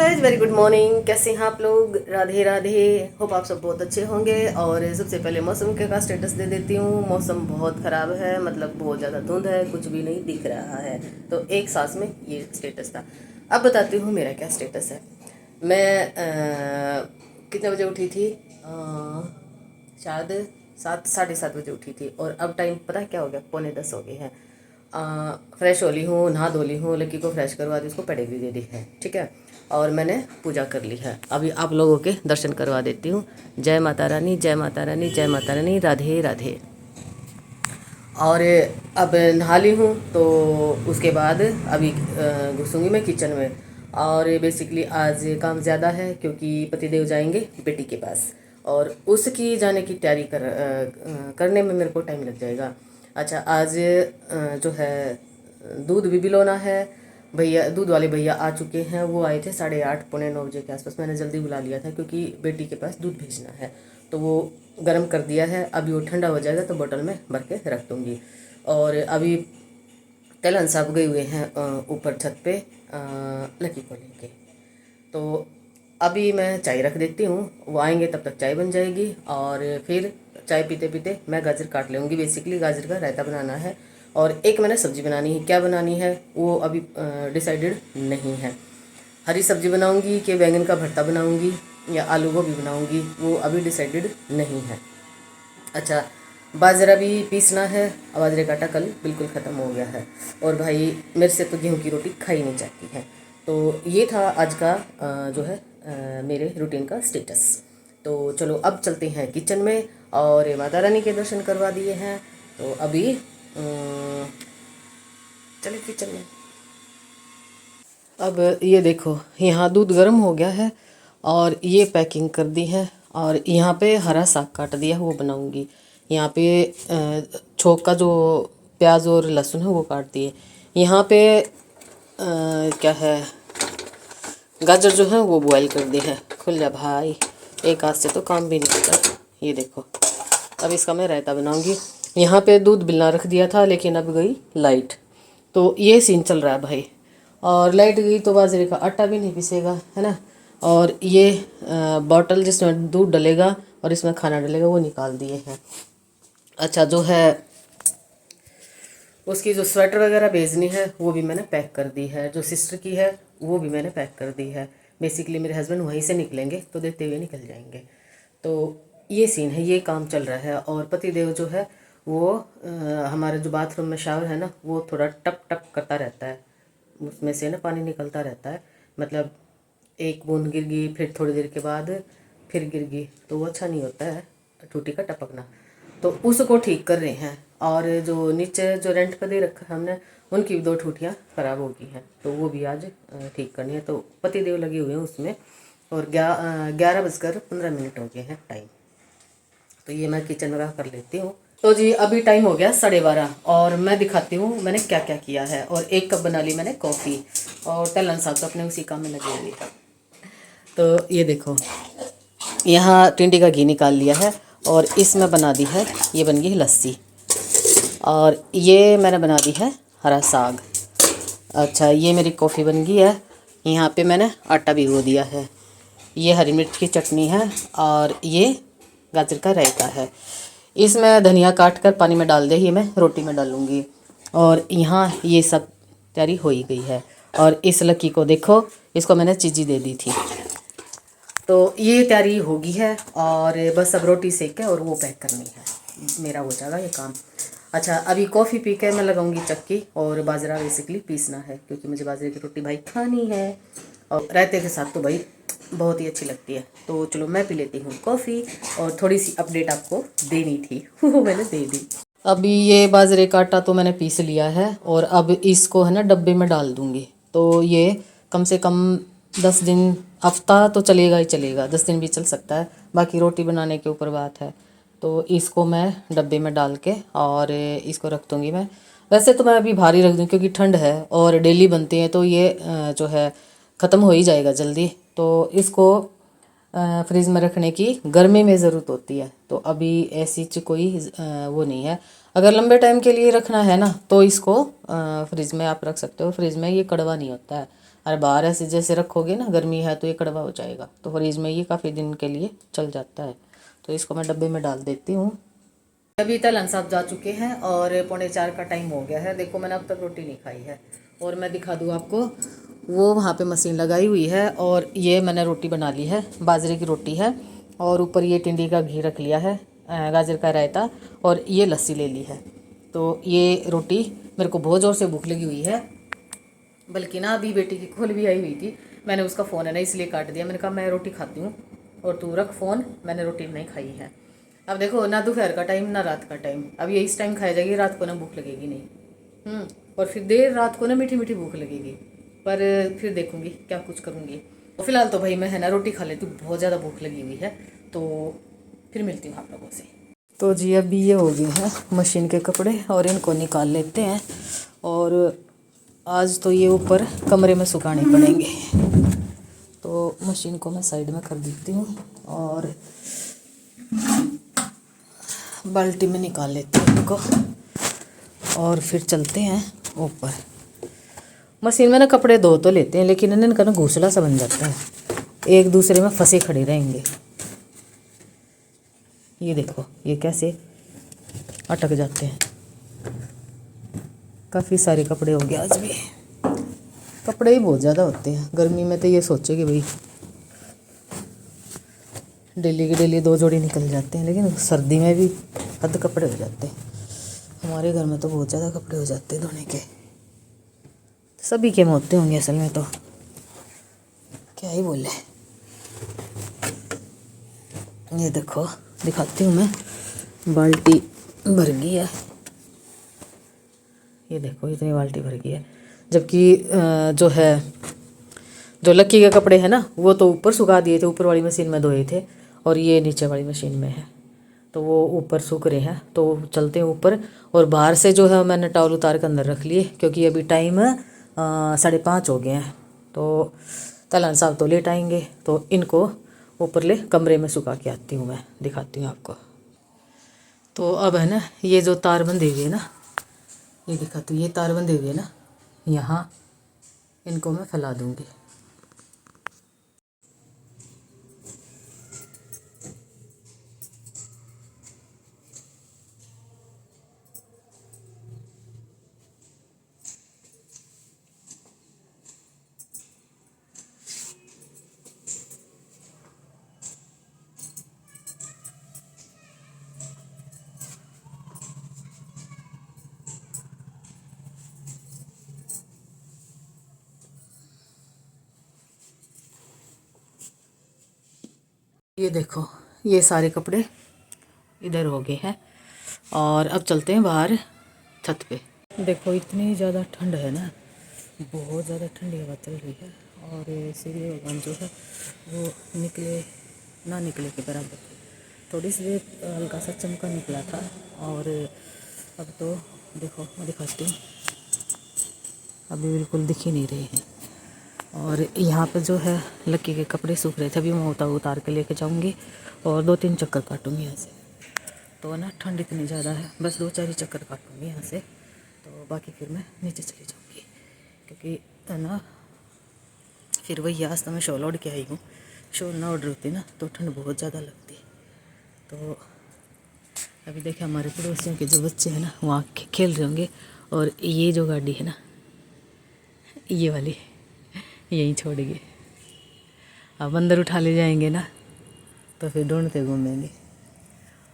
Guys, very good morning. कैसे हैं आप लोग? राधे राधे। होप आप सब बहुत अच्छे होंगे। और सबसे पहले मौसम का स्टेटस दे देती हूँ। मौसम बहुत ख़राब है, मतलब बहुत ज़्यादा धुंध है, कुछ भी नहीं दिख रहा है। तो एक सांस में ये स्टेटस था। अब बताती हूँ मेरा क्या स्टेटस है। मैं कितने बजे उठी थी? शायद 7, 7:30 बजे उठी थी। और अब टाइम पता है क्या हो गया? 9:45 हो गए हैं। फ्रेश हो ली हूँ, नहा धो ली हूँ, लड़की को फ्रेश करवा दी, उसको पेडिग्री दे दी है, ठीक है। और मैंने पूजा कर ली है। अभी आप लोगों के दर्शन करवा देती हूँ। जय माता रानी, जय माता रानी, जय माता रानी, राधे राधे। और अब नहा ली हूँ, तो उसके बाद अभी घुसूँगी मैं किचन में। और बेसिकली आज काम ज़्यादा है क्योंकि पतिदेव जाएंगे बेटी के पास, और उसकी जाने की तैयारी करने में मेरे को टाइम लग जाएगा। अच्छा, आज जो है दूध भी बिलोना है। भैया, दूध वाले भैया आ चुके हैं। वो आए थे 8:30 9:45 के आसपास। मैंने जल्दी बुला लिया था क्योंकि बेटी के पास दूध भेजना है। तो वो गर्म कर दिया है। अभी वो ठंडा हो जाएगा तो बोतल में भर के रख दूँगी। और अभी कलन साहब गए हुए हैं ऊपर छत पे लकी को लेके। तो अभी मैं चाय रख देती हूँ, वो आएंगे तब तक चाय बन जाएगी। और फिर चाय पीते पीते मैं गाजर काट लूँगी। बेसिकली गाजर का रायता बनाना है, और एक मैंने सब्ज़ी बनानी है। क्या बनानी है वो अभी डिसाइडेड नहीं है। हरी सब्ज़ी बनाऊँगी कि बैंगन का भरता बनाऊँगी या आलू गोभी बनाऊँगी, वो अभी डिसाइडेड नहीं है। अच्छा, बाजरा भी पीसना है। बाजरे का आटा कल बिल्कुल ख़त्म हो गया है। और भाई मेरे से तो गेहूं की रोटी खाई नहीं जाती है। तो ये था आज का जो है मेरे रूटीन का स्टेटस। तो चलो अब चलते हैं किचन में, और माता रानी के दर्शन करवा दिए हैं। तो अभी चले किचन में। अब ये देखो, यहाँ दूध गर्म हो गया है और ये पैकिंग कर दी है। और यहाँ पे हरा साग काट दिया है, वो बनाऊंगी। यहाँ पे छोक का जो प्याज और लहसुन है वो काट दिए। यहाँ पे क्या है, गाजर जो है वो बॉयल कर दी है। खुल जा भाई, एक हाथ से तो काम भी नहीं होता। ये देखो, अब इसका मैं रायता बनाऊंगी। यहाँ पे दूध बिलना रख दिया था, लेकिन अब गई लाइट। तो ये सीन चल रहा है भाई। और लाइट गई तो बाजरे का आटा भी नहीं पिसेगा, है ना। और ये बॉटल जिसमें दूध डलेगा और इसमें खाना डलेगा वो निकाल दिए हैं। अच्छा, जो है उसकी जो स्वेटर वगैरह भेजनी है वो भी मैंने पैक कर दी है। जो सिस्टर की है वो भी मैंने पैक कर दी है। बेसिकली मेरे हस्बैंड वहीं से निकलेंगे तो देते हुए निकल जाएंगे। तो ये सीन है, ये काम चल रहा है। और पतिदेव जो है वो हमारे जो बाथरूम में शावर है ना, वो थोड़ा टप टप करता रहता है। उसमें से ना पानी निकलता रहता है। मतलब एक बूंद गिर गई, फिर थोड़ी देर के बाद फिर गिर गई, तो वो अच्छा नहीं होता है टूटी का टपकना। तो उसको ठीक कर रहे हैं। और जो नीचे जो रेंट पर दे रखा है हमने, उनकी भी 2 टूटियाँ ख़राब हो गई हैं, तो वो भी आज ठीक करनी है। तो पतिदेव लगे हुए हैं उसमें। और 11:15 हो गए हैं टाइम। तो ये मैं किचन वगैरह कर लेती हूँ। तो जी अभी टाइम हो गया 12:30, और मैं दिखाती हूँ मैंने क्या क्या किया है। और 1 कप बना ली मैंने कॉफ़ी। और तलन साहब तो अपने उसी काम में लगे हुए। तो ये देखो, यहाँ टिंडी का घी निकाल लिया है और इसमें बना दी है, ये बन गई है लस्सी। और ये मैंने बना दी है हरा साग। अच्छा, ये मेरी कॉफ़ी बन गई है। यहाँ पे मैंने आटा भिगो दिया है। ये हरी मिर्च की चटनी है, और ये गाजर का रायता है। इसमें धनिया काट कर पानी में डाल दे, ये मैं रोटी में डालूँगी। और यहाँ ये सब तैयारी हो ही गई है। और इस लकी को देखो, इसको मैंने चीज़ी दे दी थी। तो ये तैयारी होगी है, और बस अब रोटी सेक के और वो पैक करनी है, मेरा हो जाएगा ये काम। अच्छा, अभी कॉफ़ी पी के मैं लगाऊंगी चक्की, और बाजरा बेसिकली पीसना है क्योंकि मुझे बाजरे की रोटी भाई खानी है। और रायते के साथ तो भाई बहुत ही अच्छी लगती है। तो चलो मैं पी लेती हूँ कॉफ़ी, और थोड़ी सी अपडेट आपको देनी थी वो मैंने दे दी। अभी ये बाजरे का आटा तो मैंने पीस लिया है, और अब इसको है ना डब्बे में डाल दूँगी। तो ये कम से कम 10 दिन, हफ्ता तो चलेगा ही चलेगा, 10 दिन भी चल सकता है। बाकी रोटी बनाने के ऊपर बात है। तो इसको मैं डब्बे में डाल के और इसको रख दूँगी मैं। वैसे तो मैं अभी भारी रख दूँ क्योंकि ठंड है और डेली बनते हैं, तो ये जो है ख़त्म हो ही जाएगा जल्दी। तो इसको फ्रिज में रखने की गर्मी में ज़रूरत होती है। तो अभी ऐसी कोई वो नहीं है। अगर लंबे टाइम के लिए रखना है ना, तो इसको फ्रिज में आप रख सकते हो। फ्रिज में ये कड़वा नहीं होता है, और बाहर ऐसे जैसे रखोगे ना, गर्मी है तो ये कड़वा हो जाएगा। तो फ्रीज में ये काफ़ी दिन के लिए चल जाता है। तो इसको मैं डब्बे में डाल देती हूँ। अभी तलन साहब जा चुके हैं और 3:45 का टाइम हो गया है। देखो मैंने अब तक रोटी नहीं खाई है। और मैं दिखा दूँ आपको, वो वहाँ पे मशीन लगाई हुई है और ये मैंने रोटी बना ली है, बाजरे की रोटी है। और ऊपर ये टिंडी का घी रख लिया है, गाजर का रायता, और ये लस्सी ले ली है। तो ये रोटी, मेरे को बहुत ज़ोर से भूख लगी हुई है। बल्कि ना अभी बेटी की खोल भी आई हुई थी, मैंने उसका फ़ोन है ना इसलिए काट दिया। मैंने कहा मैं रोटी खाती हूँ और तू रख फ़ोन, मैंने रोटी नहीं खाई है। अब देखो ना दोपहर का टाइम ना रात का टाइम, अब ये इस टाइम खाई जाएगी, रात को ना भूख लगेगी नहीं। और फिर देर रात को ना मीठी मीठी भूख लगेगी, पर फिर देखूंगी क्या कुछ करूँगी। और फिलहाल तो भाई मैं है ना रोटी खा लेती हूँ, बहुत ज़्यादा भूख लगी हुई है। तो फिर मिलती हूँ आप लोगों से। तो जी अभी ये हो गए हैं मशीन के कपड़े और इनको निकाल लेते हैं। और आज तो ये ऊपर कमरे में सुखाने पड़ेंगे। तो मशीन को मैं साइड में कर देती हूँ और बाल्टी में निकाल लेते हैं इनको और फिर चलते हैं ऊपर। मशीन में ना कपड़े धो तो लेते हैं, लेकिन इनका ना घोंसला सा बन जाता है, एक दूसरे में फंसे खड़े रहेंगे। ये देखो ये कैसे अटक जाते हैं। काफ़ी सारे कपड़े हो गए आज भी, कपड़े ही बहुत ज़्यादा होते हैं गर्मी में। तो ये सोचे कि भाई डेली के डेली 2 जोड़ी निकल जाते हैं, लेकिन सर्दी में भी हद कपड़े हो जाते हैं। हमारे घर में तो बहुत ज़्यादा कपड़े हो जाते हैं धोने के। सभी के में होते होंगे असल में, तो क्या ही बोले। ये देखो दिखाती हूँ मैं, बाल्टी भर गई है। ये देखो इतनी बाल्टी भर गई है। जबकि जो लक्की के कपड़े हैं ना, वो तो ऊपर सुखा दिए थे, ऊपर वाली मशीन में धोए थे, और ये नीचे वाली मशीन में है। तो वो ऊपर सूख रहे हैं, तो चलते हैं ऊपर। और बाहर से जो है मैंने टॉवल उतार के अंदर रख लिए, क्योंकि अभी टाइम 5:30 हो गए हैं। तो तलन साहब तो लेट आएंगे, तो इनको ऊपर ले कमरे में सुखा के आती हूँ, मैं दिखाती हूँ आपको। तो अब है ना ये जो तार बंधे हुए है ना, ये दिखाती हूँ, ये तार बंधे हुए है ना, यहाँ इनको मैं फैला दूँगी। ये देखो ये सारे कपड़े इधर हो गए हैं और अब चलते हैं बाहर छत पे। देखो इतनी ज़्यादा ठंड है ना, बहुत ज़्यादा ठंडी हवा चल रही है। और सूर्य भगवान जो है वो निकले ना निकले के बराबर थे। थोड़ी सी देर हल्का सा चमका निकला था, और अब तो देखो मैं दिखाती हूँ, अभी बिल्कुल दिख ही नहीं रहे हैं। और यहाँ पे जो है लक्की के कपड़े सूख रहे थे, अभी मैं उतार के लेके जाऊँगी और 2-3 चक्कर काटूँगी यहाँ से। तो ना ठंड इतनी ज़्यादा है, बस 2-4 ही चक्कर काटूँगी यहाँ से, तो बाकी फिर मैं नीचे चली जाऊँगी। क्योंकि है ना फिर वही, आज तो मैं शॉल ओढ़ के आई हूँ, शॉल ना ओढ़ होती ना तो ठंड बहुत ज़्यादा लगती। तो अभी देखे हमारे पड़ोसियों के जो बच्चे हैं ना, वहाँ खेल रहे होंगे। और ये जो गाड़ी है ना, ये वाली यहीं छोड़ गए। अब अंदर उठा ले जाएंगे ना, तो फिर ढूंढते घूमेंगे।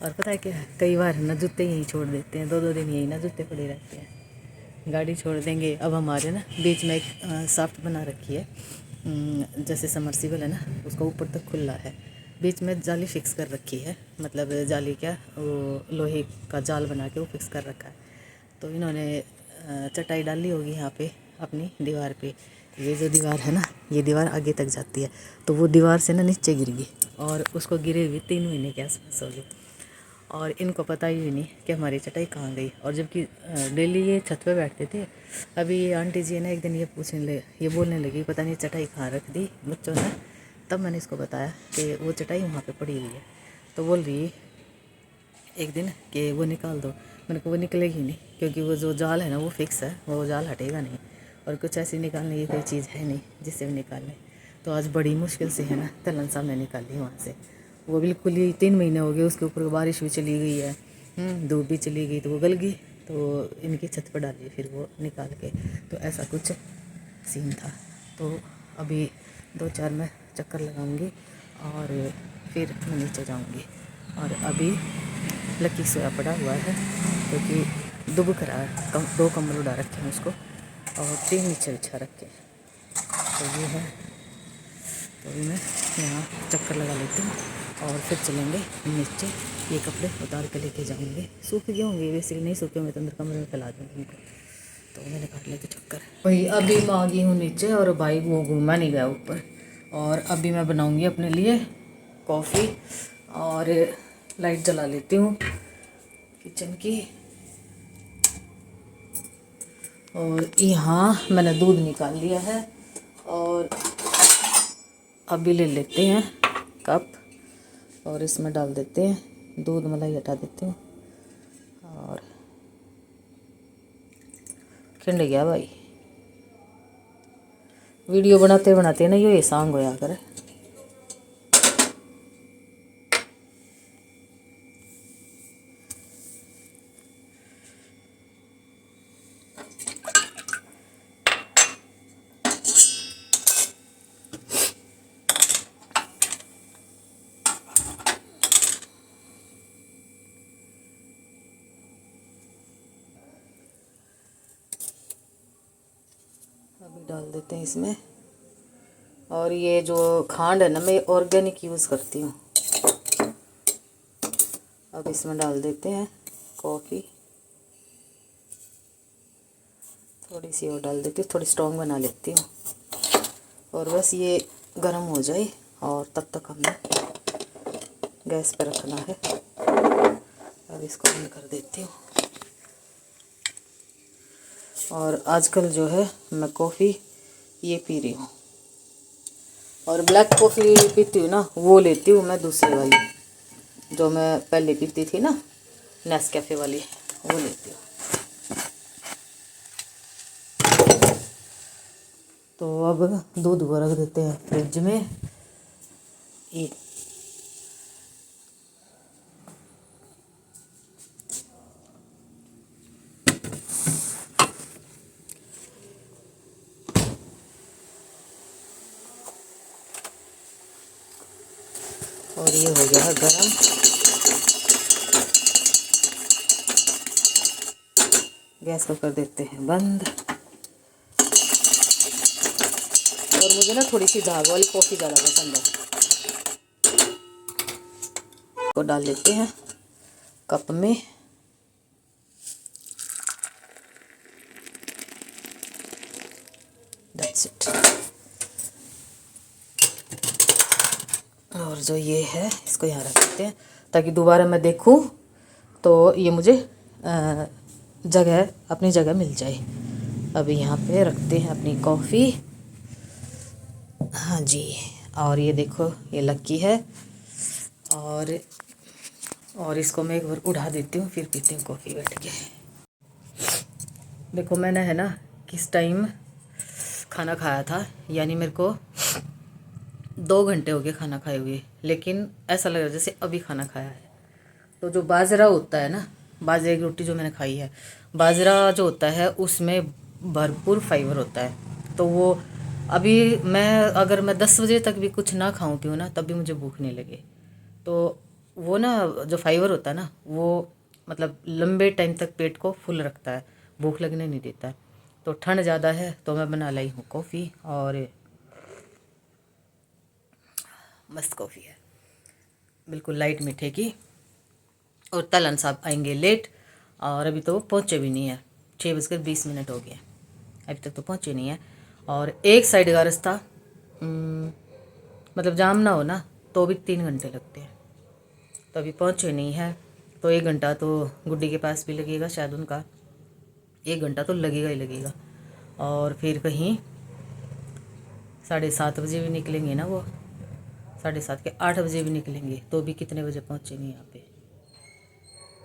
और पता है क्या है, कई बार ना जूते यहीं छोड़ देते हैं, 2-2 दिन यहीं ना जूते पड़े रहते हैं। गाड़ी छोड़ देंगे। अब हमारे ना बीच में एक साफ्ट बना रखी है, जैसे समर्सिबल है ना, उसका ऊपर तक खुला है। बीच में जाली फिक्स कर रखी है, मतलब जाली क्या, वो लोहे का जाल बना के वो फिक्स कर रखा है। तो इन्होंने चटाई डाली होगी यहाँ पे अपनी दीवार पे। ये जो दीवार है ना, ये दीवार आगे तक जाती है, तो वो दीवार से ना नीचे गिर गई, और उसको गिरे हुए 3 महीने के आसपास हो गए। और इनको पता ही नहीं कि हमारी चटाई कहाँ गई। और जबकि डेली ये छत पे बैठते थे। अभी ये आंटी जी ने एक दिन ये बोलने लगी, पता नहीं चटाई कहाँ रख दी बच्चों ने। तब मैंने इसको बताया कि वो चटाई वहाँ पे पड़ी हुई है। तो बोल रही एक दिन कि वो निकाल दो। मैंने कहा वो निकलेगी नहीं, क्योंकि वो जो जाल है ना वो फिक्स है, वो जाल हटेगा नहीं। और कुछ ऐसी निकालने की कोई चीज़ है नहीं जिससे भी निकाल लें। तो आज बड़ी मुश्किल से है ना तलन सामने निकाली वहाँ से। वो बिल्कुल ही 3 महीने हो गए, उसके ऊपर बारिश भी चली गई है, धूप भी चली गई, तो वो गल गई। तो इनकी छत पर डाली फिर वो निकाल के। तो ऐसा कुछ सीन था। तो अभी 2-4 मैं चक्कर लगाऊंगी और फिर मैं नीचे जाऊंगी। और अभी लकी सोया पड़ा हुआ है क्योंकि दुब करा 2 कम्बल उड़ा रखे हैं उसको और 3 नीचे बिछा रखे हैं। तो ये है। तो अभी मैं यहाँ चक्कर लगा लेती हूँ और फिर चलेंगे नीचे। ये कपड़े उतार के लेके जाएंगे। सूख गए होंगे वैसे, नहीं सूखे होंगे तो अंदर कमरे में फैला दूँगी उनको। तो मैंने काट लेते चक्कर। भाई अभी मैं आ गई हूँ नीचे और भाई वो घूमा नहीं गया ऊपर। और अभी मैं बनाऊँगी अपने लिए कॉफ़ी और लाइट जला लेती हूँ किचन की। और यहाँ मैंने दूध निकाल लिया है और अभी ले लेते हैं कप और इसमें डाल देते हैं दूध, मलाई हटा देती हूँ और खिंड गया भाई। वीडियो बनाते बनाते ना ये सांग होया करे। अभी डाल देते हैं इसमें। और ये जो खांड है ना मैं ऑर्गेनिक यूज़ करती हूँ। अब इसमें डाल देते हैं कॉफ़ी, थोड़ी सी और डाल देती हूँ, थोड़ी स्ट्रॉन्ग बना लेती हूँ। और बस ये गर्म हो जाए और तब तक हमने गैस पर रखना है। अब इसको बंद कर देती हूँ। और आजकल जो है मैं कॉफ़ी ये पी रही हूँ और ब्लैक कॉफ़ी पीती हूँ ना वो लेती हूँ मैं दूसरी वाली, जो मैं पहले पीती थी ना नेस्कैफ़े वाली, वो लेती हूँ। तो अब दूध को रख देते हैं फ्रिज में। ये और ये हो गया है गरम। गैस को कर देते हैं बंद। और मुझे ना थोड़ी सी झाग वाली कॉफ़ी ज़्यादा पसंद है। को डाल लेते हैं कप में। That's it. और जो ये है इसको यहाँ रख देते हैं ताकि दोबारा मैं देखूँ तो ये मुझे जगह अपनी जगह मिल जाए। अभी यहाँ पे रखते हैं अपनी कॉफ़ी। हाँ जी। और ये देखो ये लक्की है और इसको मैं एक बार उड़ा देती हूँ, फिर पीती हूँ कॉफ़ी बैठ के। देखो मैंने है ना किस टाइम खाना खाया था, यानी मेरे को 2 घंटे हो गए खाना खाए हुए, लेकिन ऐसा लग रहा है जैसे अभी खाना खाया है। तो जो बाजरा होता है ना, बाजरे की रोटी जो मैंने खाई है, बाजरा जो होता है उसमें भरपूर फाइबर होता है। तो वो अभी अगर मैं 10 बजे तक भी कुछ ना खाऊं पीऊँ ना तब भी मुझे भूख नहीं लगे। तो वो ना जो फाइबर होता है ना वो मतलब लंबे टाइम तक पेट को फुल रखता है, भूख लगने नहीं देता। तो ठंड ज़्यादा है तो मैं बना लाई हूँ कॉफ़ी और मस्त कॉफ़ी है, बिल्कुल लाइट मीठे की। और तलन साहब आएंगे लेट और अभी तो वो पहुँचे भी नहीं है। 6:20 हो गए, अभी तक तो पहुँचे नहीं है। और एक साइड का रास्ता मतलब जाम ना हो ना तो भी 3 घंटे लगते हैं। तो अभी पहुँचे नहीं है तो 1 घंटा तो गुड्डी के पास भी लगेगा शायद, उनका 1 घंटा तो लगेगा ही लगेगा। और फिर कहीं 7:30 बजे भी निकलेंगे ना, वो 7:30 के 8 बजे भी निकलेंगे तो भी कितने बजे पहुँचेंगे यहाँ पे।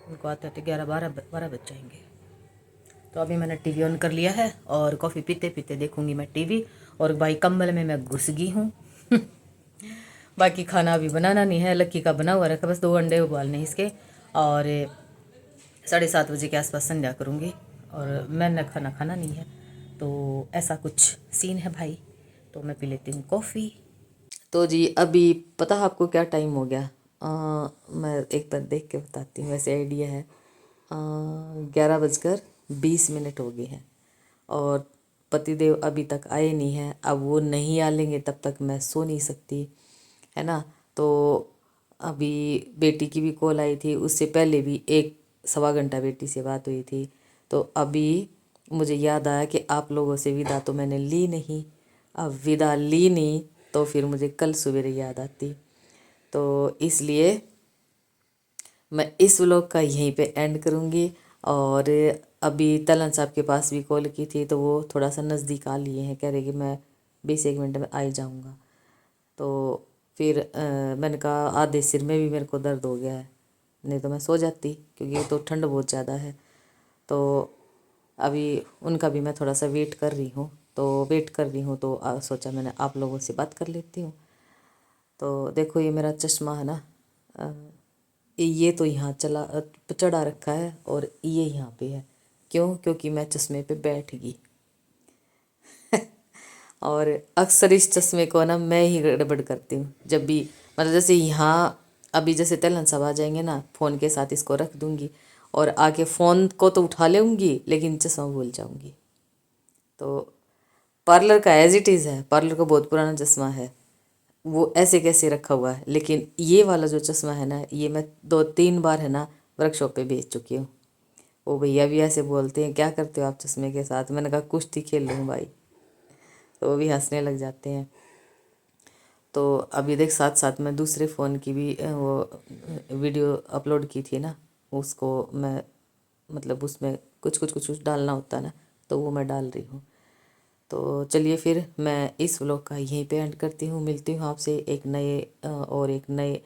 उनको आते आते 11-12 बज जाएंगे। तो अभी मैंने टीवी ऑन कर लिया है और कॉफ़ी पीते पीते देखूंगी मैं टीवी। और भाई कंबल में मैं घुस गई हूँ। बाकी खाना अभी बनाना नहीं है, लक्की का बना हुआ रखा, बस 2 अंडे उबालने हैं इसके। और 7:30 बजे के आसपास संध्या करूँगी और मैंने खाना खाना नहीं है। तो ऐसा कुछ सीन है भाई। तो मैं पी लेती हूँ कॉफ़ी। तो जी अभी पता है आपको क्या टाइम हो गया? मैं एक बार देख के बताती हूँ, वैसे आइडिया है। 11:20 हो गए हैं और पतिदेव अभी तक आए नहीं हैं। अब वो नहीं आ लेंगे तब तक मैं सो नहीं सकती, है ना। तो अभी बेटी की भी कॉल आई थी, उससे पहले भी 1 सवा घंटा बेटी से बात हुई थी। तो अभी मुझे याद आया कि आप लोगों से विदा तो मैंने ली नहीं। अब विदा ली नहीं तो फिर मुझे कल सवेरे याद आती। तो इसलिए मैं इस व्लॉग का यहीं पे एंड करूँगी। और अभी तलन साहब के पास भी कॉल की थी तो वो थोड़ा सा नज़दीक आ लिए हैं, कह रहे कि मैं 20-1 मिनट में आ ही जाऊँगा। तो फिर मैंने कहा आधे सिर में भी मेरे को दर्द हो गया है, नहीं तो मैं सो जाती क्योंकि तो ठंड बहुत ज़्यादा है। तो अभी उनका भी मैं थोड़ा सा वेट कर रही हूँ। तो वेट कर रही हूँ तो सोचा मैंने आप लोगों से बात कर लेती हूँ। तो देखो ये मेरा चश्मा है ना, ये तो यहाँ चढ़ा रखा है और ये यहाँ पे है। क्यों? क्योंकि मैं चश्मे पे बैठ गई। और अक्सर इस चश्मे को ना मैं ही गड़बड़ करती हूँ जब भी, मतलब जैसे यहाँ अभी जैसे तलन सब आ जाएंगे ना, फ़ोन के साथ इसको रख दूँगी और आके फ़ोन को तो उठा लेंगी लेकिन चश्मा भूल जाऊँगी। तो पार्लर का एज इट इज़ है, पार्लर का बहुत पुराना चश्मा है, वो ऐसे कैसे रखा हुआ है। लेकिन ये वाला जो चश्मा है ना, ये मैं 2-3 बार है ना वर्कशॉप पे भेज चुकी हूँ। वो भैया भी ऐसे बोलते हैं क्या करते हो आप चश्मे के साथ? मैंने कहा कुश्ती खेल लूँ भाई। तो वो भी हंसने लग जाते हैं। तो अभी देख साथ साथ मैं दूसरे फ़ोन की भी वो वीडियो अपलोड की थी ना, उसको मैं मतलब उसमें कुछ डालना होता है ना, तो वो मैं डाल रही हूँ। तो चलिए फिर मैं इस व्लॉग का यहीं पे एंड करती हूँ। मिलती हूँ आपसे एक नए और एक नए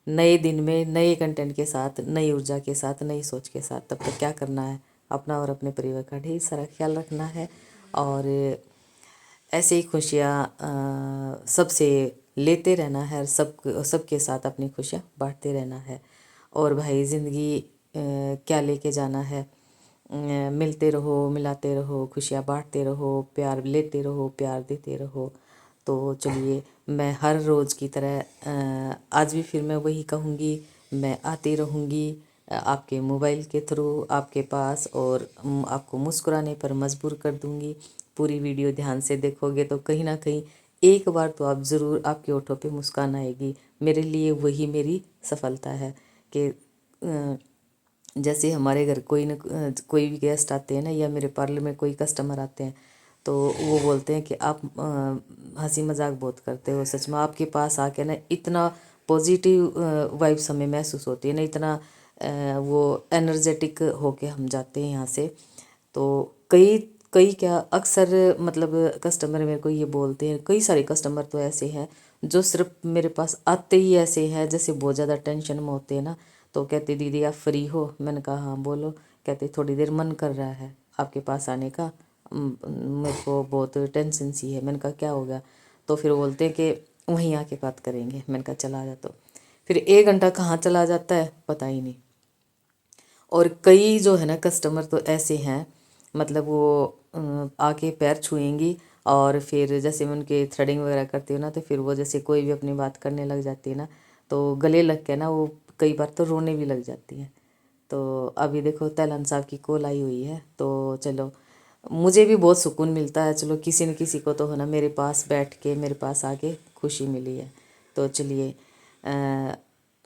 नए दिन में नए कंटेंट के साथ, नई ऊर्जा के साथ, नई सोच के साथ। तब तक क्या करना है, अपना और अपने परिवार का ढेर सारा ख्याल रखना है और ऐसे ही खुशियाँ सबसे लेते रहना है, सबके साथ अपनी खुशियाँ बांटते रहना है। और भाई ज़िंदगी क्या लेके जाना है, मिलते रहो, मिलाते रहो, खुशियाँ बांटते रहो, प्यार लेते रहो, प्यार देते रहो। तो चलिए मैं हर रोज़ की तरह आज भी फिर मैं वही कहूँगी, मैं आती रहूँगी आपके मोबाइल के थ्रू आपके पास और आपको मुस्कुराने पर मजबूर कर दूँगी। पूरी वीडियो ध्यान से देखोगे तो कहीं ना कहीं एक बार तो आप ज़रूर, आपके होठों पे मुस्कान आएगी। मेरे लिए वही मेरी सफलता है कि जैसे हमारे घर कोई भी गेस्ट आते हैं ना, या मेरे पार्लर में कोई कस्टमर आते हैं तो वो बोलते हैं कि आप हंसी मजाक बहुत करते हो। सच में आपके पास आके ना इतना पॉजिटिव वाइब्स हमें महसूस होती है ना, इतना वो एनर्जेटिक होके हम जाते हैं यहाँ से। तो कई कई क्या अक्सर मतलब कस्टमर मेरे को ये बोलते हैं, कई सारे कस्टमर तो ऐसे हैं जो सिर्फ मेरे पास आते ही ऐसे हैं जैसे बहुत ज़्यादा टेंशन में होते हैं ना। तो कहते दीदी आप फ्री हो? मैंने कहा हाँ बोलो। कहते थोड़ी देर मन कर रहा है आपके पास आने का, मेरे को बहुत टेंशन सी है। मैंने कहा क्या हो गया? तो फिर बोलते हैं कि वहीं आके बात करेंगे। मैंने कहा चला जा। तो फिर 1 घंटा कहाँ चला जाता है पता ही नहीं। और कई जो है ना कस्टमर तो ऐसे हैं, मतलब वो आके पैर छुएंगी और फिर जैसे मैं उनके थ्रेडिंग वगैरह करती हूँ ना, तो फिर वो जैसे कोई भी अपनी बात करने लग जाती है ना, तो गले लग के ना वो कई बार तो रोने भी लग जाती हैं। तो अभी देखो तैलन साहब की कॉल आई हुई है, तो चलो मुझे भी बहुत सुकून मिलता है। चलो किसी न किसी को तो है ना मेरे पास बैठ के, मेरे पास आके खुशी मिली है। तो चलिए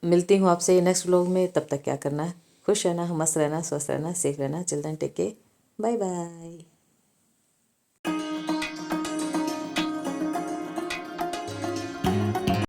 मिलती हूँ आपसे नेक्स्ट व्लॉग में। तब तक क्या करना है, खुश रहना, मस्त रहना, स्वस्थ रहना, सेफ रहना। Children take care, bye bye.